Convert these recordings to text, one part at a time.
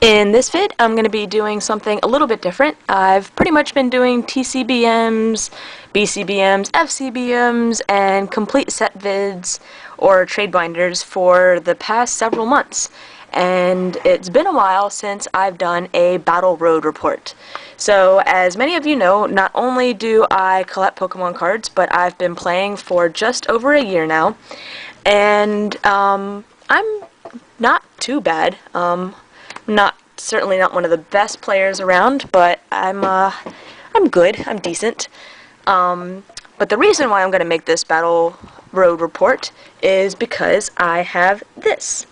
In this vid, I'm going to be doing something a little bit different. I've pretty much been doing TCBMs, BCBMs, FCBMs, and complete set vids or trade binders for the past several months. And it's been a while since I've done a battle road report. So as many of you know, not only do I collect Pokemon cards, but I've been playing for just over a year now. And I'm not too bad. Certainly not one of the best players around, but I'm good. I'm decent. But the reason why I'm going to make this battle road report is because I have this.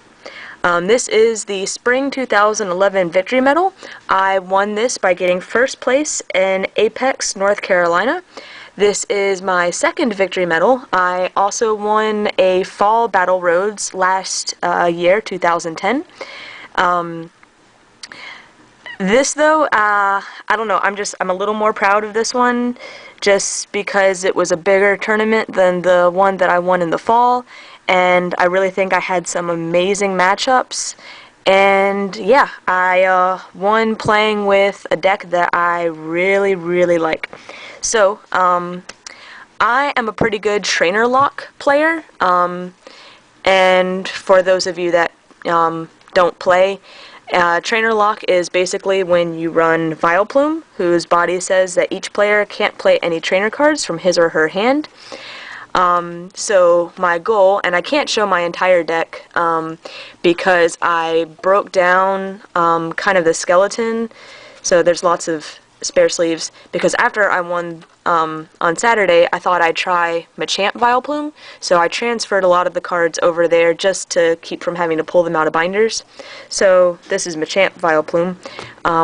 This is the Spring 2011 Victory Medal. I won this by getting first place in Apex, North Carolina. This is my second Victory Medal. I also won a Fall Battle Roads last year, 2010. This though, I don't know, I'm a little more proud of this one just because it was a bigger tournament than the one that I won in the fall, and I really think I had some amazing matchups. And yeah, I won playing with a deck that I really like. So, I am a pretty good trainer lock player, and for those of you that don't play, trainer lock is basically when you run Vileplume, whose body says that each player can't play any trainer cards from his or her hand. So my goal, and I can't show my entire deck because I broke down kind of the skeleton, so there's lots of spare sleeves, because after I won on Saturday, I thought I'd try Machamp Vileplume, so I transferred a lot of the cards over there just to keep from having to pull them out of binders. So this is Machamp Vileplume,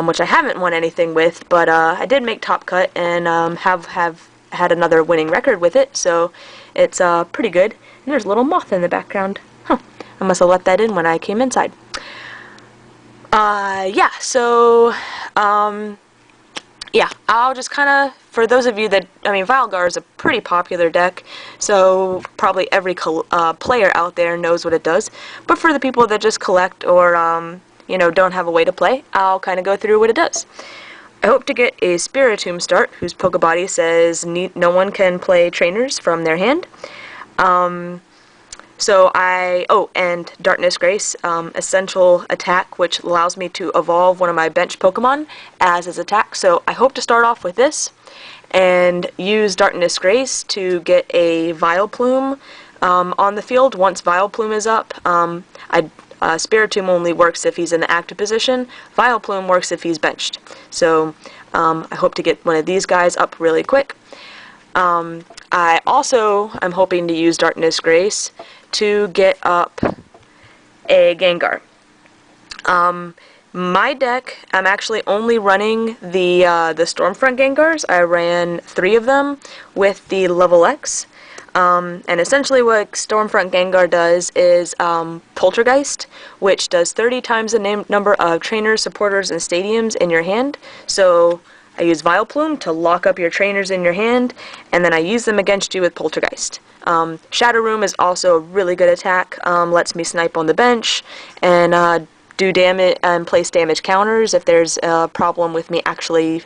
which I haven't won anything with, but I did make top cut and have had another winning record with it, so it's pretty good. And there's a little moth in the background. Huh, I must have let that in when I came inside. Yeah, so yeah, I'll just kind of, for those of you that, VileGar is a pretty popular deck, so probably every player out there knows what it does. But for the people that just collect or, don't have a way to play, I'll kind of go through what it does. I hope to get a Spiritomb start, whose Pokebody says no one can play trainers from their hand. And Darkness Grace, essential attack, which allows me to evolve one of my bench Pokemon as his attack. So I hope to start off with this and use Darkness Grace to get a Vileplume on the field. Once Vileplume is up, Spiritomb only works if he's in the active position. Vileplume works if he's benched. So I hope to get one of these guys up really quick. I also am hoping to use Darkness Grace to get up a Gengar. My deck, I'm actually only running the Stormfront Gengars. I ran 3 of them with the level X. And essentially what Stormfront Gengar does is Poltergeist, which does 30 times the number of trainers, supporters, and stadiums in your hand. So I use Vileplume to lock up your trainers in your hand, and then I use them against you with Poltergeist. Shadow Room is also a really good attack, lets me snipe on the bench, and do damage and place damage counters if there's a problem with me actually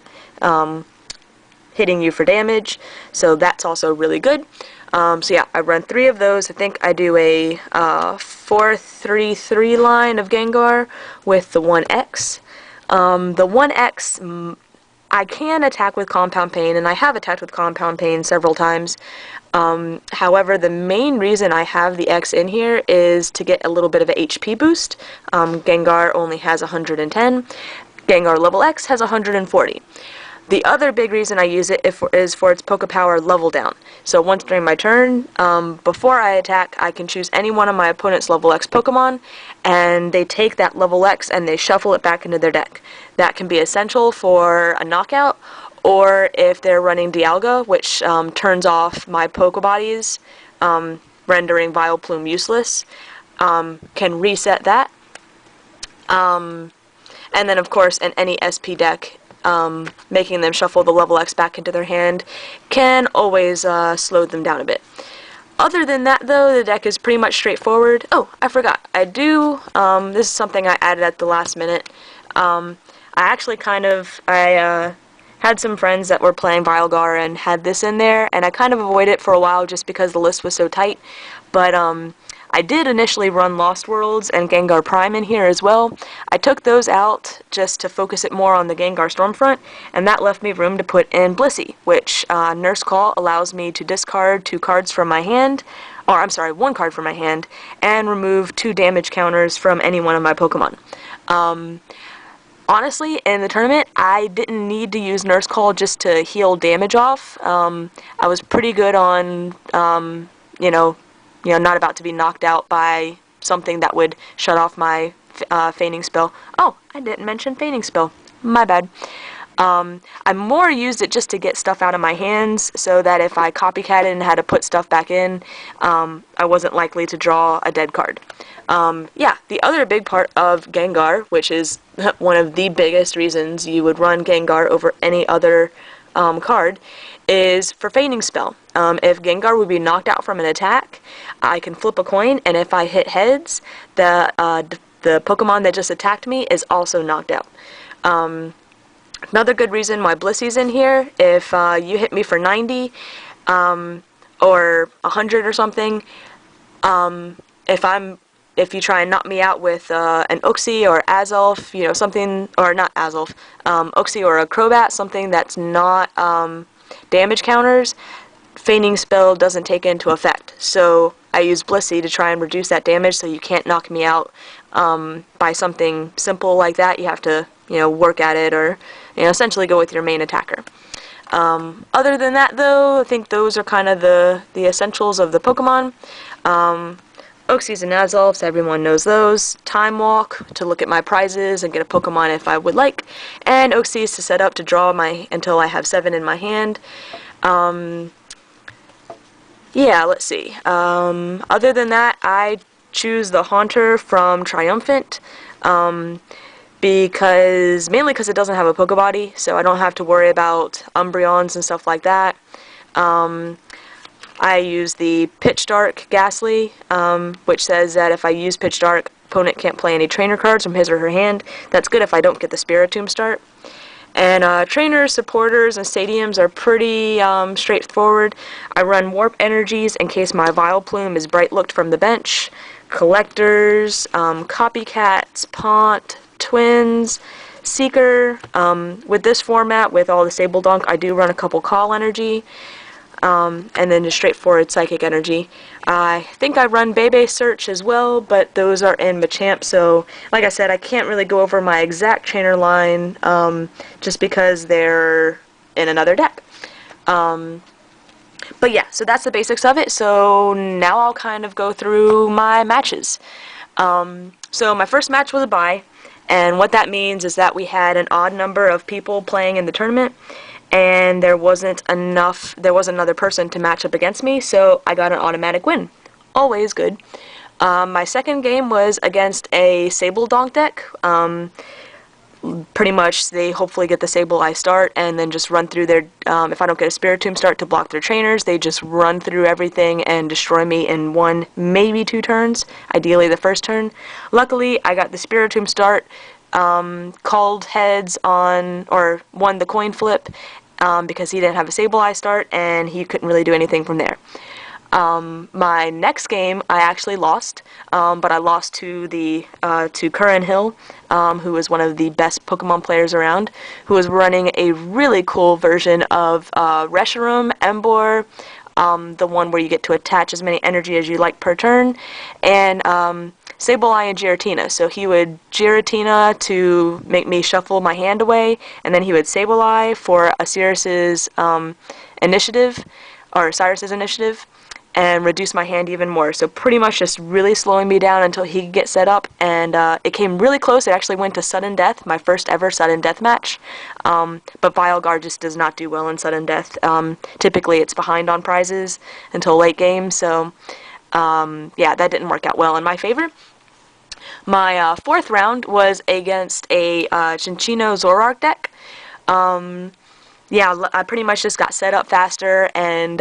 hitting you for damage, so that's also really good. So yeah, I run 3 of those. I think I do a 4-3-3 line of Gengar with the 1X. The 1X, I can attack with Compound Pain, and I have attacked with Compound Pain several times. However, the main reason I have the X in here is to get a little bit of a HP boost. Gengar only has 110. Gengar level X has 140. The other big reason I use it is for its Poke Power level down. So once during my turn, before I attack, I can choose any one of my opponent's level X Pokemon, and they take that level X and they shuffle it back into their deck. That can be essential for a knockout, or if they're running Dialga, which turns off my Pokebodies, rendering Vileplume useless, can reset that. And then of course in any SP deck, making them shuffle the level X back into their hand can always slow them down a bit. Other than that, though, the deck is pretty much straightforward. Oh, I forgot. This is something I added at the last minute. I actually had some friends that were playing VileGar and had this in there, and I kind of avoided it for a while just because the list was so tight. But I did initially run Lost Worlds and Gengar Prime in here as well. I took those out just to focus it more on the Gengar Stormfront, and that left me room to put in Blissey, which Nurse Call allows me to discard 2 cards from my hand, or I'm sorry, 1 card from my hand, and remove 2 damage counters from any one of my Pokemon. Honestly, in the tournament, I didn't need to use Nurse Call just to heal damage off. I was pretty good on, not about to be knocked out by something that would shut off my feigning spell. Oh, I didn't mention feigning spell. My bad. I more used it just to get stuff out of my hands so that if I copycatted and had to put stuff back in, I wasn't likely to draw a dead card. Yeah, the other big part of Gengar, which is one of the biggest reasons you would run Gengar over any other card, is for feigning spell. If Gengar would be knocked out from an attack, I can flip a coin, and if I hit heads, the Pokemon that just attacked me is also knocked out. Another good reason why Blissey's in here, if you hit me for 90 or 100 or something, if you try and knock me out with an Uxie or Azulf, something, or not Azulf, Uxie or a Crobat, something that's not damage counters, feigning spell doesn't take into effect. So I use Blissey to try and reduce that damage so you can't knock me out by something simple like that. You have to, work at it or, essentially go with your main attacker. Other than that, though, I think those are kind of the essentials of the Pokemon. Uxies and Azulfs, everyone knows those. Time Walk to look at my prizes and get a Pokemon if I would like. And Uxies to set up to draw until I have 7 in my hand. Yeah, let's see. Other than that, I choose the Haunter from Triumphant. Mainly because it doesn't have a Pokebody, so I don't have to worry about Umbreons and stuff like that. I use the Pitch Dark Ghastly, which says that if I use Pitch Dark, opponent can't play any trainer cards from his or her hand. That's good if I don't get the Spiritomb start. And trainers, supporters, and stadiums are pretty straightforward. I run Warp Energies in case my Vileplume is bright looked from the bench. Collectors, Copycats, Pont, Twins, Seeker. With this format, with all the Sabeldunk, I do run a couple Call Energy. And then just straightforward Psychic Energy. I think I run Bebe Search as well, but those are in Machamp, so like I said, I can't really go over my exact trainer line just because they're in another deck. But yeah, so that's the basics of it, so now I'll kind of go through my matches. So my first match was a bye, and what that means is that we had an odd number of people playing in the tournament, and there wasn't another person to match up against me, so I got an automatic win. Always good. My second game was against a Sabeldonk deck. Pretty much, they hopefully get the Sableye start, and then just run through their, if I don't get a Spiritomb start to block their trainers, they just run through everything and destroy me in 1, maybe 2 turns, ideally the first turn. Luckily, I got the Spiritomb start, called heads on, or won the coin flip, because he didn't have a Sableye start, and he couldn't really do anything from there. My next game, I actually lost, but I lost to Curran Hill, who is one of the best Pokemon players around, who was running a really cool version of Reshiram, Emboar, the one where you get to attach as many energy as you like per turn, and Sableye and Giratina. So he would Giratina to make me shuffle my hand away, and then he would Sableye for Cyrus's initiative, and reduce my hand even more. So pretty much just really slowing me down until he could get set up, and it came really close. It actually went to sudden death, my first ever sudden death match. But VileGar just does not do well in sudden death. Typically it's behind on prizes until late game, so yeah, that didn't work out well in my favor. My fourth round was against a Cinccino Zoroark deck. Yeah, I pretty much just got set up faster, and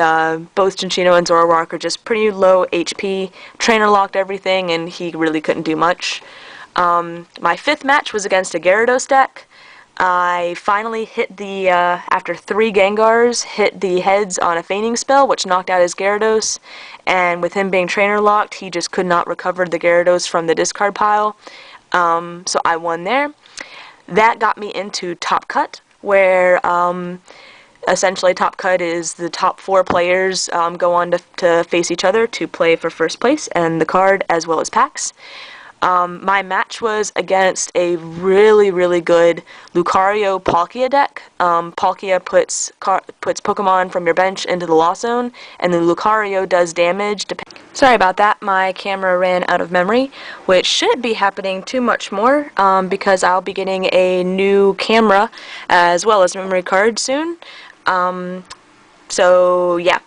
both Cinccino and Zoroark are just pretty low HP. Trainer locked everything, and he really couldn't do much. My fifth match was against a Gyarados deck. I finally hit the, after 3 Gengars, hit the heads on a feigning spell, which knocked out his Gyarados, and with him being trainer locked, he just could not recover the Gyarados from the discard pile, so I won there. That got me into Top Cut, where essentially Top Cut is the top 4 players go on to face each other to play for first place and the card as well as packs. My match was against a really good Lucario Palkia deck. Palkia puts Pokemon from your bench into the loss zone, and the Lucario does damage. Sorry about that, my camera ran out of memory, which shouldn't be happening too much more, because I'll be getting a new camera as well as memory card soon. So yeah.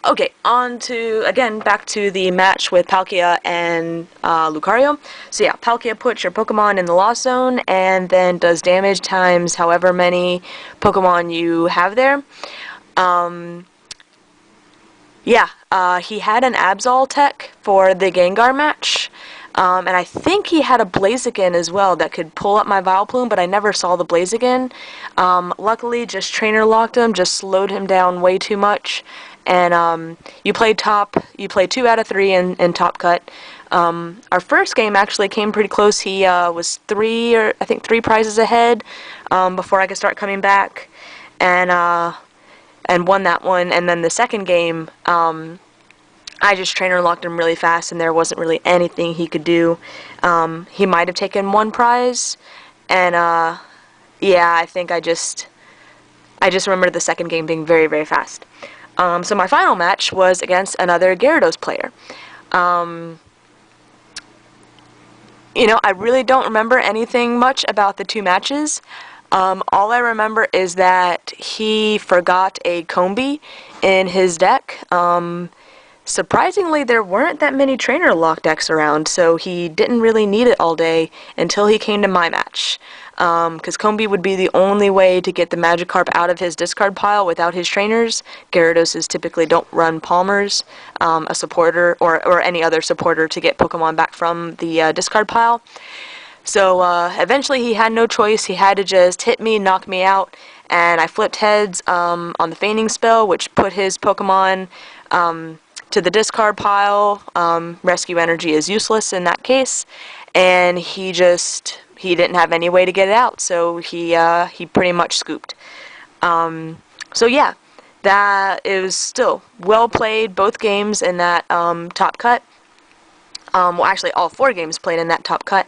Okay, back to the match with Palkia and Lucario. So yeah, Palkia puts your Pokemon in the loss zone and then does damage times however many Pokemon you have there. He had an Absol tech for the Gengar match. And I think he had a Blaziken as well that could pull up my Vileplume, but I never saw the Blaziken. Luckily, just trainer locked him, just slowed him down way too much. And you play 2 out of 3 in Top Cut. Our first game actually came pretty close. He was 3 prizes ahead before I could start coming back, and won that one. And then the second game, I just trainer locked him really fast, and there wasn't really anything he could do. He might have taken 1 prize, and yeah, I think I just remember the second game being very fast. So my final match was against another Gyarados player. You know, I really don't remember anything much about the 2 matches. All I remember is that he forgot a Combi in his deck. Surprisingly, there weren't that many trainer lock decks around, so he didn't really need it all day until he came to my match. Because Combi would be the only way to get the Magikarp out of his discard pile without his trainers. Gyarados typically don't run Palmers, a supporter, or any other supporter to get Pokemon back from the discard pile. So eventually he had no choice. He had to just hit me, knock me out, and I flipped heads on the feigning spell, which put his Pokemon to the discard pile. Rescue energy is useless in that case, and he didn't have any way to get it out, so he pretty much scooped. So yeah, it was still well played, both games in that Top Cut. Well, actually all 4 games played in that Top Cut.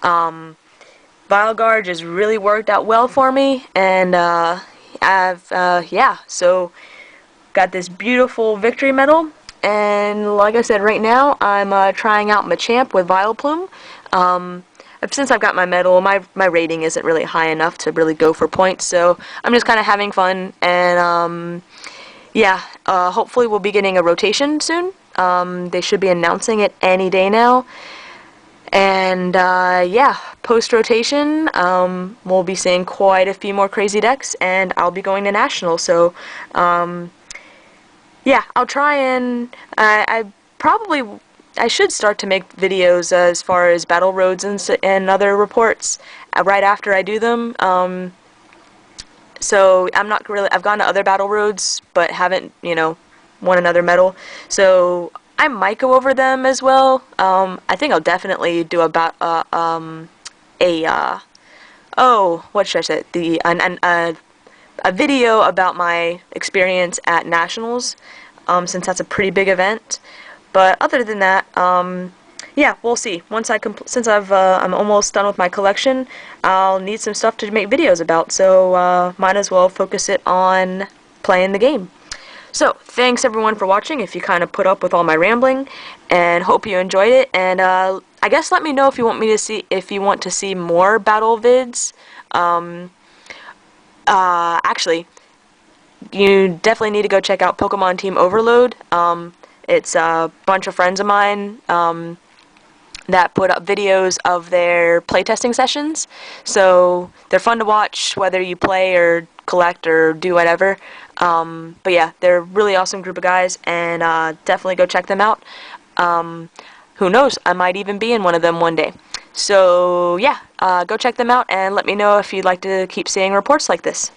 VileGar just really worked out well for me, and yeah, so got this beautiful victory medal. And like I said, right now I'm trying out Machamp with Vileplume. Since I've got my medal, my rating isn't really high enough to really go for points, so I'm just kind of having fun. And yeah, hopefully we'll be getting a rotation soon. They should be announcing it any day now. And yeah, post-rotation, we'll be seeing quite a few more crazy decks, and I'll be going to Nationals, so yeah, I'll try and I should start to make videos as far as battle roads and other reports right after I do them. So I've gone to other battle roads, but haven't, won another medal. So I might go over them as well. I think I'll definitely do about what should I say? A video about my experience at Nationals, since that's a pretty big event. But other than that, yeah, we'll see. Since I'm almost done with my collection, I'll need some stuff to make videos about. So might as well focus it on playing the game. So thanks everyone for watching. If you kind of put up with all my rambling, and hope you enjoyed it. And I guess let me know if you want to see more battle vids. Actually, you definitely need to go check out Pokemon Team Overload. It's a bunch of friends of mine that put up videos of their playtesting sessions. So they're fun to watch, whether you play or collect or do whatever. But yeah, they're a really awesome group of guys, and definitely go check them out. Who knows, I might even be in one of them one day. So yeah, go check them out and let me know if you'd like to keep seeing reports like this.